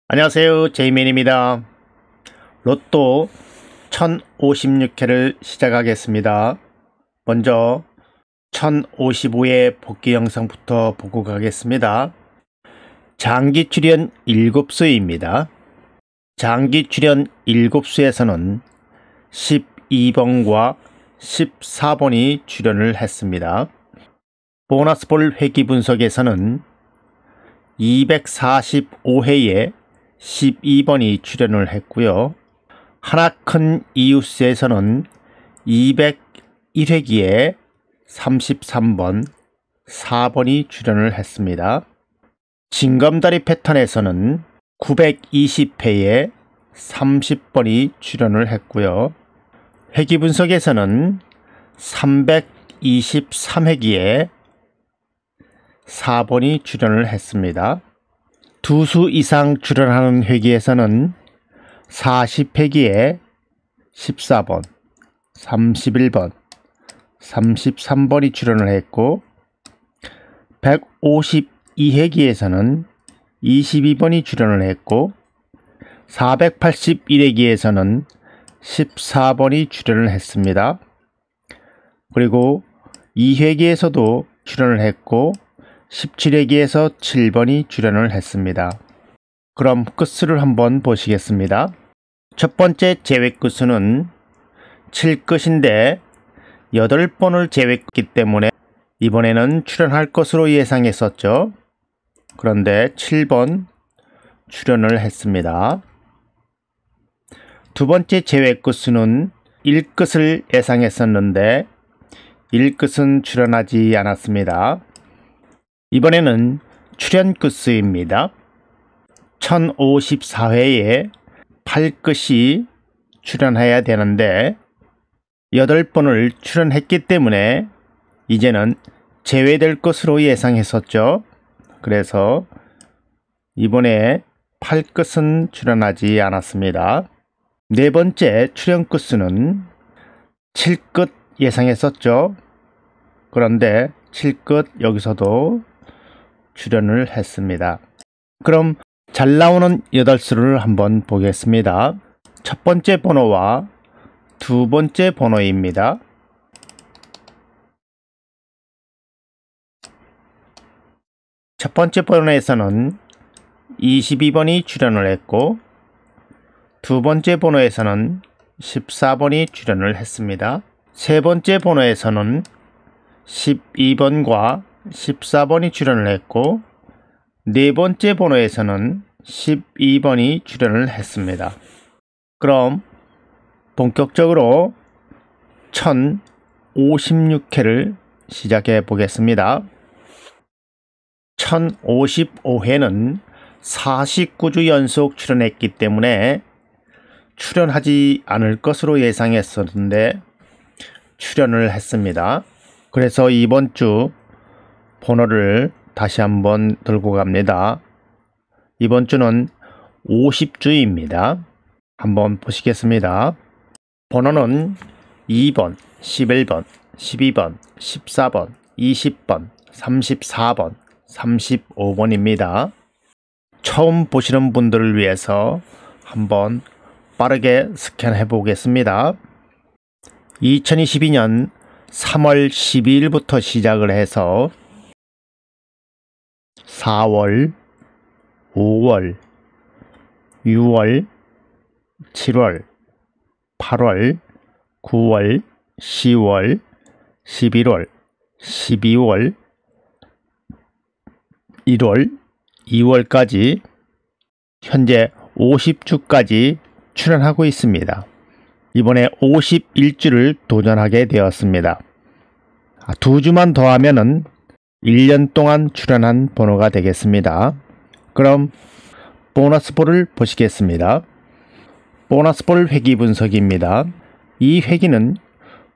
안녕하세요. 제이맨입니다. 로또 1056회를 시작하겠습니다. 먼저 1055회 복귀 영상부터 보고 가겠습니다. 장기 출연 7수입니다. 장기 출연 7수에서는 12번과 14번이 출연을 했습니다. 보너스볼 회기 분석에서는 245회에 12번이 출연을 했고요. 하나 큰 이웃에서는 201회기에 33번, 4번이 출연을 했습니다. 징검다리 패턴에서는 920회에 30번이 출연을 했고요. 회기 분석에서는 323회기에 4번이 출연을 했습니다. 두 수 이상 출연하는 회기에서는 40회기에 14번, 31번, 33번이 출연을 했고 152회기에서는 22번이 출연을 했고 481회기에서는 14번이 출연을 했습니다. 그리고 2회기에서도 출연을 했고 17회기에서 7번이 출연을 했습니다. 그럼 끝수를 한번 보시겠습니다. 첫 번째 제외 끝수는 7끝인데 8번을 제외했기 때문에 이번에는 출연할 것으로 예상했었죠. 그런데 7번 출연을 했습니다. 두 번째 제외 끝수는 1끝을 예상했었는데 1끝은 출연하지 않았습니다. 이번에는 출연 끝수입니다. 1054회에 8끝이 출연해야 되는데 8번을 출연했기 때문에 이제는 제외될 것으로 예상했었죠. 그래서 이번에 8끝은 출연하지 않았습니다. 네 번째 출연 끝수는 7끝 예상했었죠. 그런데 7끝 여기서도 출연을 했습니다. 그럼 잘 나오는 8수를 한번 보겠습니다. 첫 번째 번호와 두 번째 번호입니다. 첫 번째 번호에서는 22번이 출연을 했고 두 번째 번호에서는 14번이 출연을 했습니다. 세 번째 번호에서는 12번과 14번이 출연을 했고 네 번째 번호에서는 12번이 출연을 했습니다. 그럼 본격적으로 1056회를 시작해 보겠습니다. 1055회는 49주 연속 출연했기 때문에 출연하지 않을 것으로 예상했었는데 출연을 했습니다. 그래서 이번 주 번호를 다시 한번 들고 갑니다. 이번 주는 50주입니다. 한번 보시겠습니다. 번호는 2번, 11번, 12번, 14번, 20번, 34번, 35번입니다. 처음 보시는 분들을 위해서 한번 빠르게 스캔해 보겠습니다. 2022년 3월 12일부터 시작을 해서 4월, 5월, 6월, 7월, 8월, 9월, 10월, 11월, 12월, 1월, 2월까지 현재 50주까지 출연하고 있습니다. 이번에 51주를 도전하게 되었습니다. 2주만 더하면은 1년 동안 출연한 번호가 되겠습니다. 그럼 보너스볼을 보시겠습니다. 보너스볼 회기 분석입니다. 이 회기는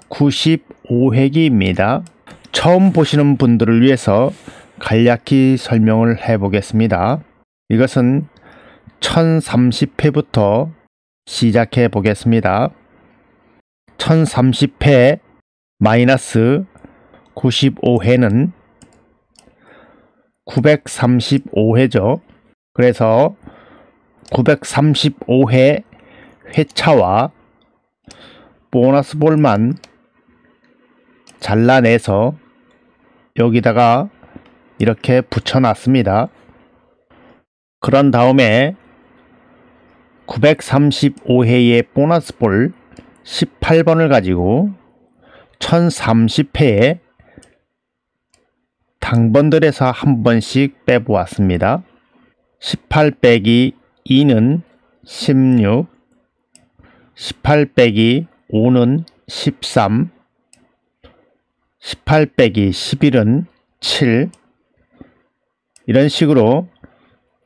95회기입니다. 처음 보시는 분들을 위해서 간략히 설명을 해보겠습니다. 이것은 1030회부터 시작해 보겠습니다. 1030회 마이너스 95회는 935회죠. 그래서 935회 회차와 보너스 볼만 잘라내서 여기다가 이렇게 붙여놨습니다. 그런 다음에 935회의 보너스 볼 18번을 가지고 1030회에 당번들에서 한 번씩 빼보았습니다. 18 빼기 2는 16, 18 빼기 5는 13, 18 빼기 11은 7, 이런 식으로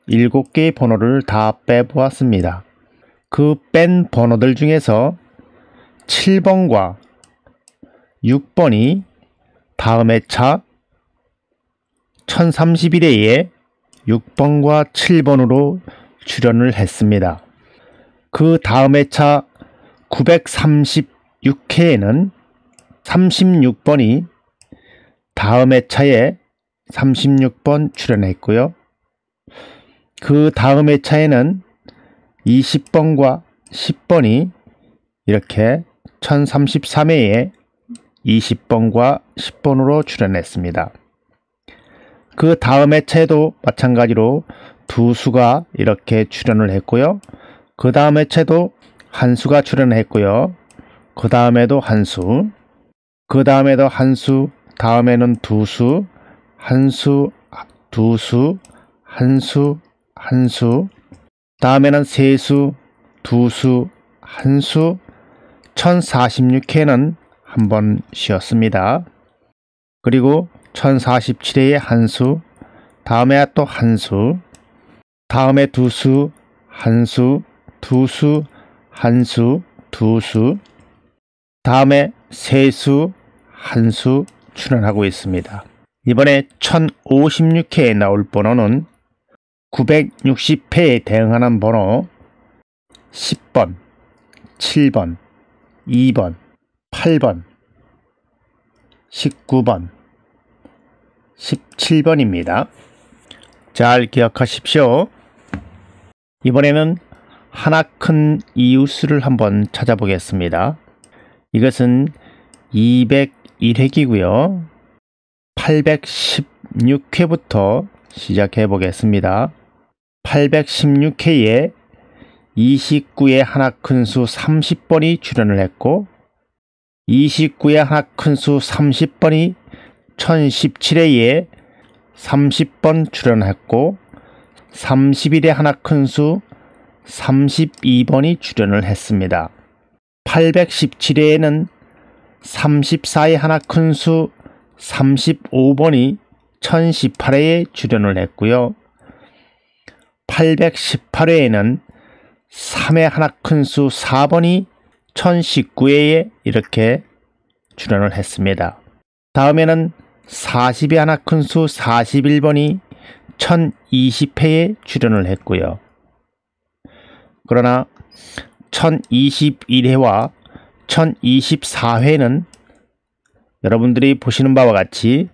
7개의 번호를 다 빼보았습니다. 그 뺀 번호들 중에서 7번과 6번이 다음 회차 1031회에 6번과 7번으로 출연을 했습니다. 그 다음 회차 936회에는 36번이 다음 회차에 36번 출연했고요. 그 다음 회차에는 20번과 10번이 이렇게 1033회에 20번과 10번으로 출연했습니다. 그 다음 회차에도 마찬가지로 두 수가 이렇게 출연을 했고요. 그 다음 회차에도 한 수가 출연했고요. 그 다음에도 한 수, 그 다음에도 한 수, 다음에는 두 수, 한 수, 두 수, 한 수, 한 수, 다음에는 세 수, 두 수, 한 수, 1046회는 한 번 쉬었습니다. 그리고 1047회에 한 수, 다음에 또 한 수, 다음에 두 수, 한 수, 두 수, 한 수, 두 수, 다음에 세 수, 한 수 출연하고 있습니다. 이번에 1056회에 나올 번호는 960회에 대응하는 번호 10번, 7번, 2번, 8번, 19번, 17번입니다. 잘 기억하십시오. 이번에는 하나 큰 이웃수를 한번 찾아보겠습니다. 이것은 201회이고요. 816회부터 시작해 보겠습니다. 816회에 29의 하나 큰 수 30번이 출연을 했고 29의 하나 큰 수 30번이 1017회에 30번 출연했고 31의 하나 큰 수 32번이 출연을 했습니다. 817회에는 34의 하나 큰 수 35번이 1018회에 출연을 했고요. 818회에는 3의 하나 큰 수 4번이 1019회에 이렇게 출연을 했습니다. 다음에는 40의 하나 큰 수 41번이 1020회에 출연을 했고요. 그러나 1021회와 1024회는 여러분들이 보시는 바와 같이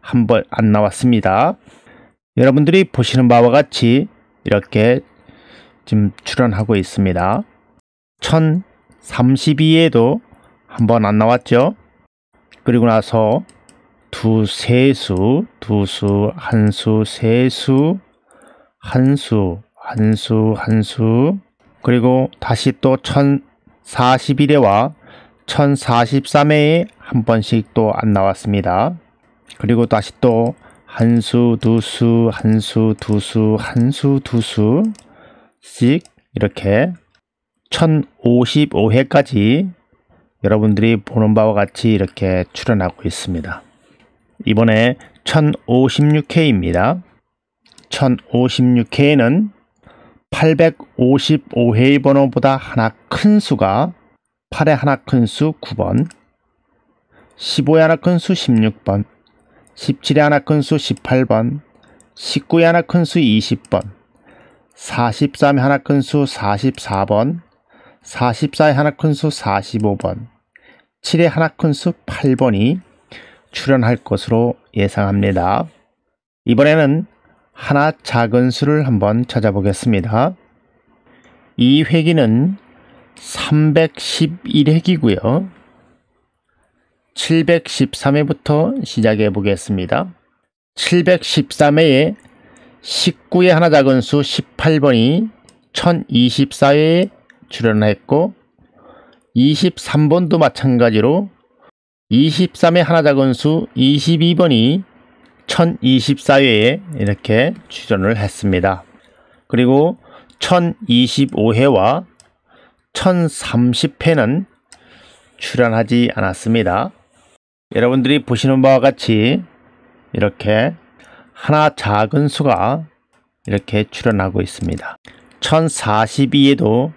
한 번 안 나왔습니다. 여러분들이 보시는 바와 같이 이렇게 지금 출연하고 있습니다. 1032회에도 한 번 안 나왔죠. 그리고 나서 두 세수, 두 수, 한 수, 세 수, 한 수, 한 수, 한 수, 그리고 다시 또 1041회와 1043회에 한 번씩 또 안 나왔습니다. 그리고 다시 또 한 수, 두 수, 한 수, 두 수, 한 수, 두 수씩 이렇게 1055회까지 여러분들이 보는 바와 같이 이렇게 출연하고 있습니다. 이번에 1056회입니다. 1056회에는 855회의 번호보다 하나 큰 수가 8의 하나 큰 수 9번, 15의 하나 큰 수 16번, 17의 하나 큰 수 18번, 19의 하나 큰 수 20번, 43의 하나 큰 수 44번, 44의 하나 큰 수 45번, 7의 하나 큰 수 8번이 출연할 것으로 예상합니다. 이번에는 하나 작은 수를 한번 찾아보겠습니다. 이 회기는 311회기고요. 713회부터 시작해 보겠습니다. 713회에 19의 하나 작은 수 18번이 1024회에 출연했고 23번도 마찬가지로 23의 하나 작은 수 22번이 1024회에 이렇게 출연을 했습니다. 그리고 1025회와 1030회는 출연하지 않았습니다. 여러분들이 보시는 바와 같이 이렇게 하나 작은 수가 이렇게 출연하고 있습니다. 1042에도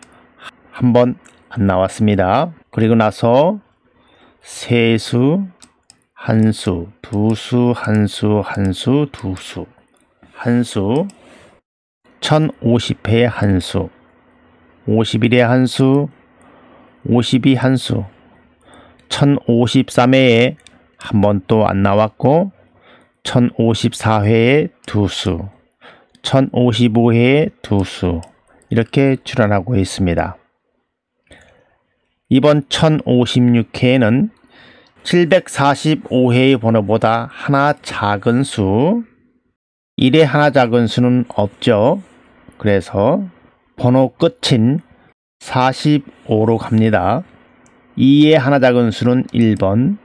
한 번 안 나왔습니다. 그리고 나서 세수, 한수, 두수, 한수, 한수, 두수, 한수, 1050회의 한수, 51의 한수, 52 한수, 1053회에 한 번 또 안 나왔고 1054회에 두수, 1055회에 두수 이렇게 출연하고 있습니다. 이번 1056회에는 745회의 번호보다 하나 작은 수, 1의 하나 작은 수는 없죠. 그래서 번호 끝인 45로 갑니다. 2의 하나 작은 수는 1번,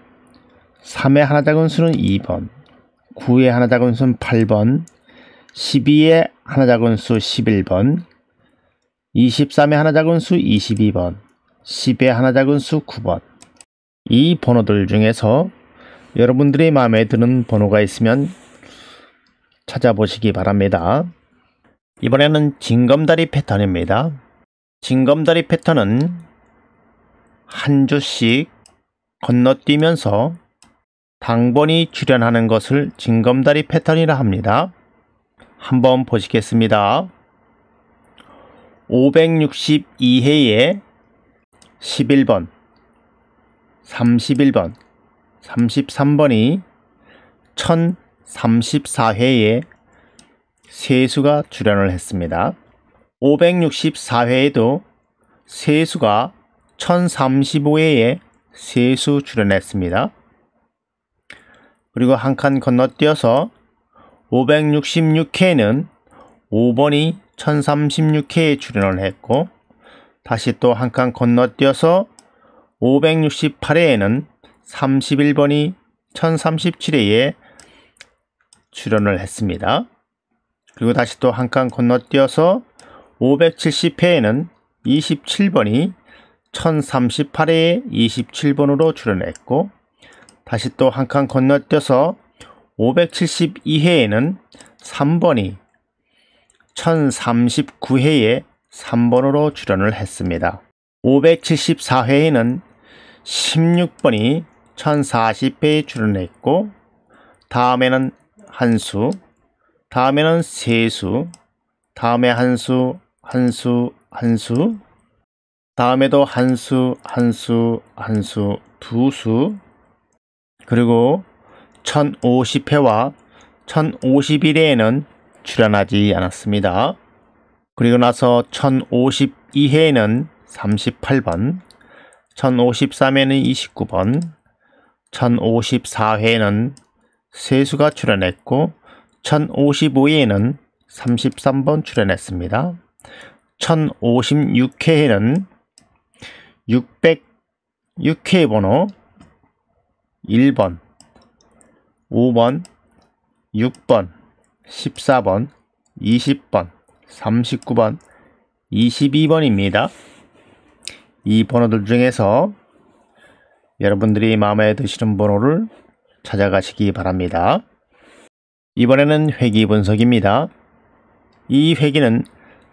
3의 하나 작은 수는 2번, 9의 하나 작은 수는 8번, 12의 하나 작은 수 11번, 23의 하나 작은 수 22번, 10의 하나 작은 수 9번. 이 번호들 중에서 여러분들의 마음에 드는 번호가 있으면 찾아보시기 바랍니다. 이번에는 징검다리 패턴입니다. 징검다리 패턴은 한 주씩 건너뛰면서 당번이 출현하는 것을 징검다리 패턴이라 합니다. 한번 보시겠습니다. 562회에 11번, 31번, 33번이 1034회에 세수가 출연을 했습니다. 564회에도 세수가 1035회에 세수 출연했습니다. 그리고 한 칸 건너뛰어서 566회에는 5번이 1036회에 출연을 했고 다시 또 한 칸 건너뛰어서 568회에는 31번이 1037회에 출연을 했습니다. 그리고 다시 또 한 칸 건너뛰어서 570회에는 27번이 1038회에 27번으로 출연했고 다시 또 한 칸 건너뛰어서 572회에는 3번이 1039회에 3번으로 출연을 했습니다. 574회에는 16번이 1040회에 출연했고 다음에는 한수, 다음에는 세수, 다음에 한수, 한수, 한수, 다음에도 한수, 한수, 한수, 두수, 그리고 1050회와 1051회에는 출연하지 않았습니다. 그리고 나서 1052회에는 38번, 1053회는 29번, 1054회에는 세수가 출연했고 1055회에는 33번 출연했습니다. 1056회에는 606회 번호 1번, 5번, 6번, 14번, 20번, 39번, 22번입니다. 이 번호들 중에서 여러분들이 마음에 드시는 번호를 찾아가시기 바랍니다. 이번에는 회기 분석입니다. 이 회기는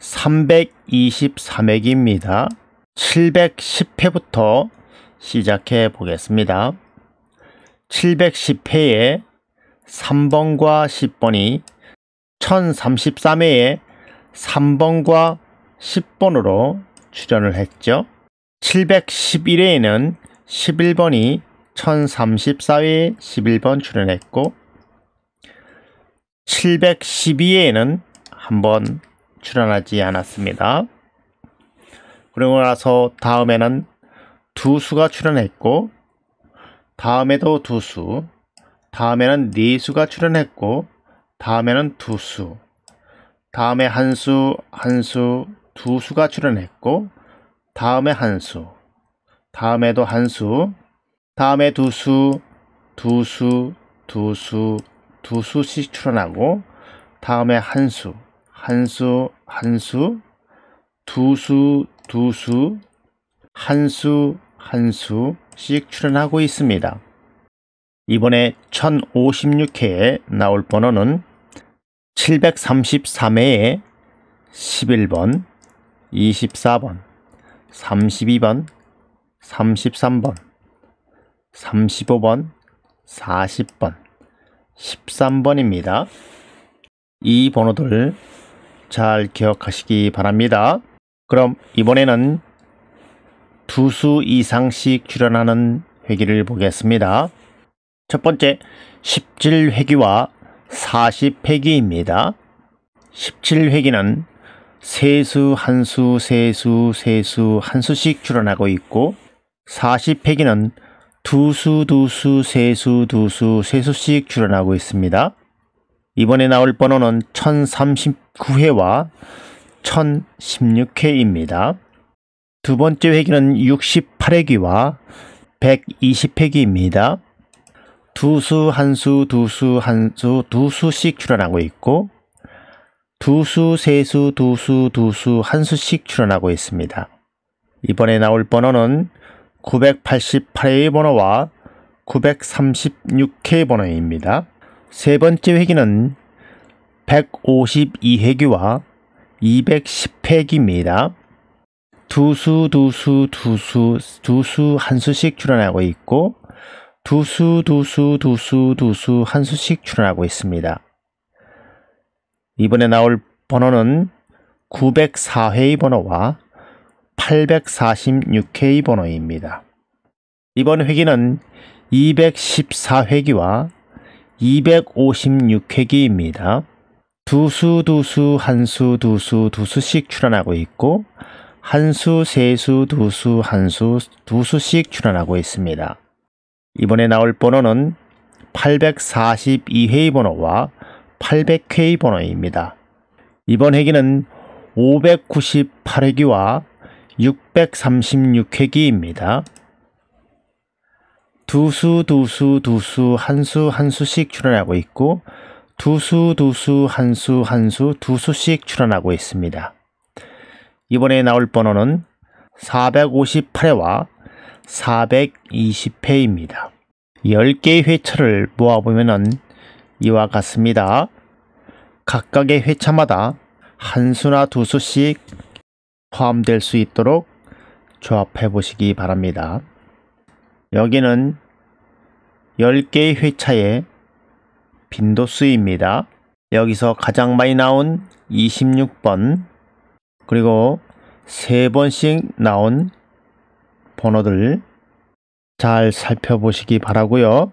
323회기입니다. 710회부터 시작해 보겠습니다. 710회에 3번과 10번이 1033회에 3번과 10번으로 출연을 했죠. 711회에는 11번이 1034회에 11번 출연했고 712회에는 한 번 출연하지 않았습니다. 그리고 나서 다음에는 두 수가 출현했고, 다음에도 두 수, 다음에는 네 수가 출현했고, 다음에는 두 수, 다음에 한 수, 두 수가 출현했고, 다음에 한 수, 다음에도 한 수, 다음에 두 수, 두 수씩 출현하고, 다음에 한 수, 두 수, 한 수씩 출현하고 있습니다. 이번에 1056회에 나올 번호는 733회에 11번, 24번, 32번, 33번, 35번, 40번, 13번입니다. 이 번호들 잘 기억하시기 바랍니다. 그럼 이번에는 두 수 이상씩 출현하는 회기를 보겠습니다. 첫 번째 17회기와 40회기입니다. 17회기는 세수, 한수, 세수, 한수씩 출현하고 있고, 40회기는 두수, 세수, 세수씩 출현하고 있습니다. 이번에 나올 번호는 1039회와 1016회입니다. 두 번째 회기는 68회기와 120회기입니다. 두수, 한수, 두수씩 출현하고 있고, 두수, 세수, 한수씩 출현하고 있습니다. 이번에 나올 번호는 988회의 번호와 936회의 번호입니다. 세 번째 회기는 152회기와 210회기입니다. 두수, 한수씩 출현하고 있고, 두수, 한수씩 출현하고 있습니다. 이번에 나올 번호는 904회의 번호와 846회의 번호입니다. 이번 회기는 214회기와 256회기입니다. 두수, 한수, 두수씩 출현하고 있고, 한수, 세수, 한수, 두수씩 출현하고 있습니다. 이번에 나올 번호는 842회의 번호와 800회의 번호입니다. 이번 회기는 598회기와 636회기입니다. 두수, 한수씩 출현하고 있고, 두수, 한수, 두수씩 출현하고 있습니다. 이번에 나올 번호는 458회와 420회입니다. 10개의 회차를 모아보면 이와 같습니다. 각각의 회차마다 한 수나 두 수씩 포함될 수 있도록 조합해 보시기 바랍니다. 여기는 10개의 회차의 빈도수입니다. 여기서 가장 많이 나온 26번, 그리고 3번씩 나온 번호들 잘 살펴보시기 바라고요.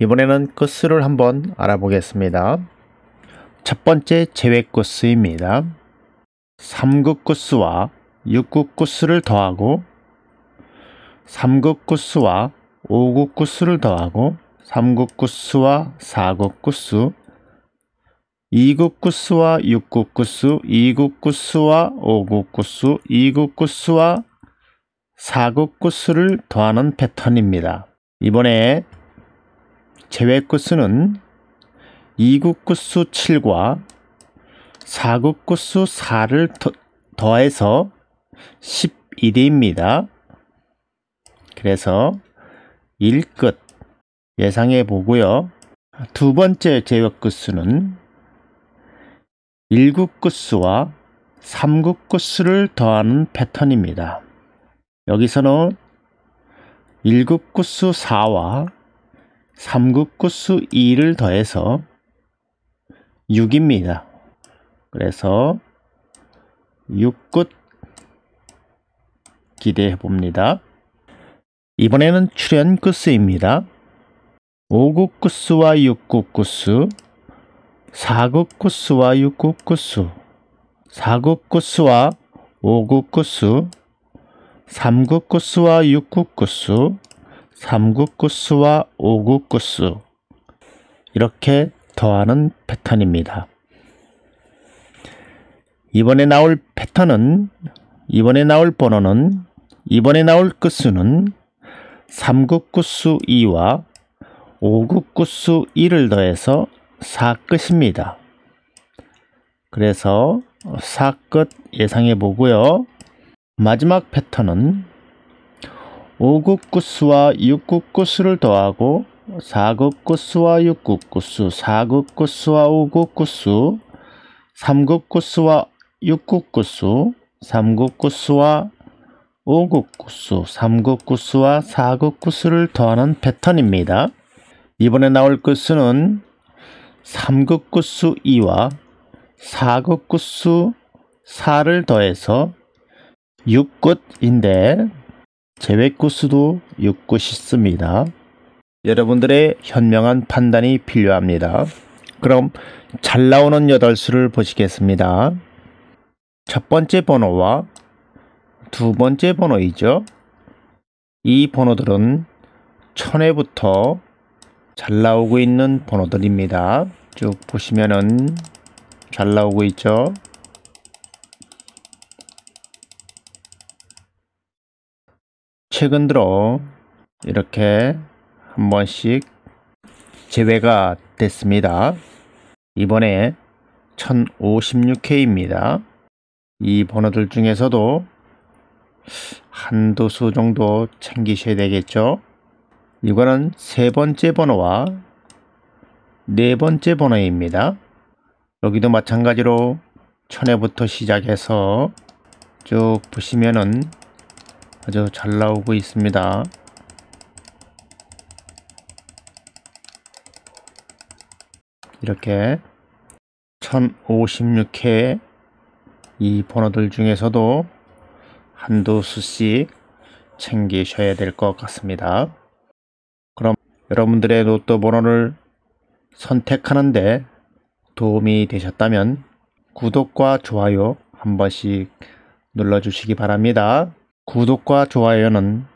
이번에는 끝수를 한번 알아보겠습니다. 첫 번째 제외 끝수입니다. 3급 끝수와 6급 끝수를 더하고, 3급 끝수와 5급 끝수를 더하고, 3급 끝수와 4급 끝수, 2급 끝수와 6급 끝수, 2급 끝수와 5급 끝수, 2급 끝수와 4급 끝수를 더하는 패턴입니다. 이번에 제외 끝수는 2급 끝수 7과 4급 끝수 4를 더해서 11입니다. 그래서 1끝 예상해 보고요. 두 번째 제외 끝수는 1급 끝수와 3급 끝수를 더하는 패턴입니다. 여기서는 1급 끝수 4와 3급 끝수 2를 더해서 6입니다. 그래서 6끝 기대해 봅니다. 이번에는 출현 끝수입니다. 5급 끝수와 6급 끝수, 4급 끝수와 6급 끝수, 4급 끝수와 5급 끝수, 3국구수와 6국구수, 3국구수와 5국구수 이렇게 더하는 패턴입니다. 이번에 나올 번호는 이번에 나올 끝수는 3국구수 2와 5국구수 1을 더해서 4끝입니다. 그래서 4끝 예상해 보고요. 마지막 패턴은 5국구수와 6국구수를 더하고 4국구수와 6국구수, 4국구수와 5국구수, 3국구수와 6국구수, 3국구수와 5국구수, 3국구수와 4국구수를 더하는 패턴입니다. 이번에 나올 끝수는 3국구수 2와 4국구수 4를 더해서 6끝인데 제외끝수도 6끝이 있습니다. 여러분들의 현명한 판단이 필요합니다. 그럼 잘 나오는 8수를 보시겠습니다. 첫 번째 번호와 두 번째 번호이죠. 이 번호들은 1000회부터 잘 나오고 있는 번호들입니다. 쭉 보시면은 잘 나오고 있죠. 최근 들어 이렇게 한 번씩 제외가 됐습니다. 이번에 1056회입니다. 이 번호들 중에서도 한두 수 정도 챙기셔야 되겠죠. 이거는 세 번째 번호와 네 번째 번호입니다. 여기도 마찬가지로 1000회부터 시작해서 쭉 보시면은 아주 잘 나오고 있습니다. 이렇게 1056회 이 번호들 중에서도 한두 수씩 챙기셔야 될 것 같습니다. 그럼 여러분들의 로또 번호를 선택하는데 도움이 되셨다면 구독과 좋아요 한 번씩 눌러주시기 바랍니다. 구독과 좋아요는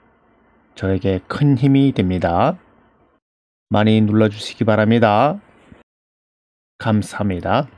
저에게 큰 힘이 됩니다. 많이 눌러주시기 바랍니다. 감사합니다.